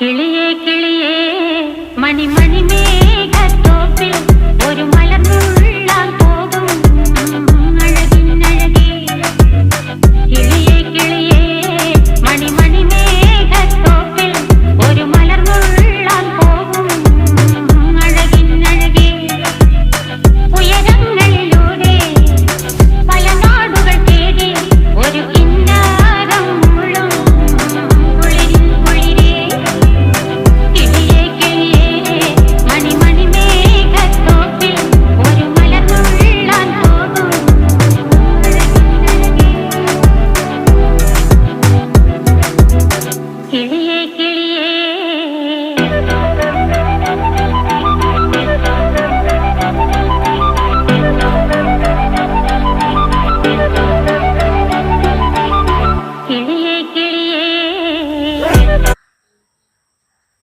കിളിയേ കിളിയേ മണിമണി മേഘത്തോപ്പിൽ ഒരു മലർന്നുള്ളാൻ പോകും അഴകിനഴകേ. കിളിയേ കിളിയേ മണിമണി മേഘത്തോപ്പിൽ ഒരു മലർന്നുള്ളാൻ പോകും അഴകിനഴകേ. ഉയരങ്ങളിലൂടെ പല നാടുകൾ തേടി ഒരു കിന്നാരം മുള്ളും കുളിരിൻ കുളിരേ. കിളിയേ കിളിയേ മണിമണി മേഘത്തോപ്പിൽ ഒരു മലർന്നുള്ളാൻ പോകും അഴകിനഴകേ. കിളിയേ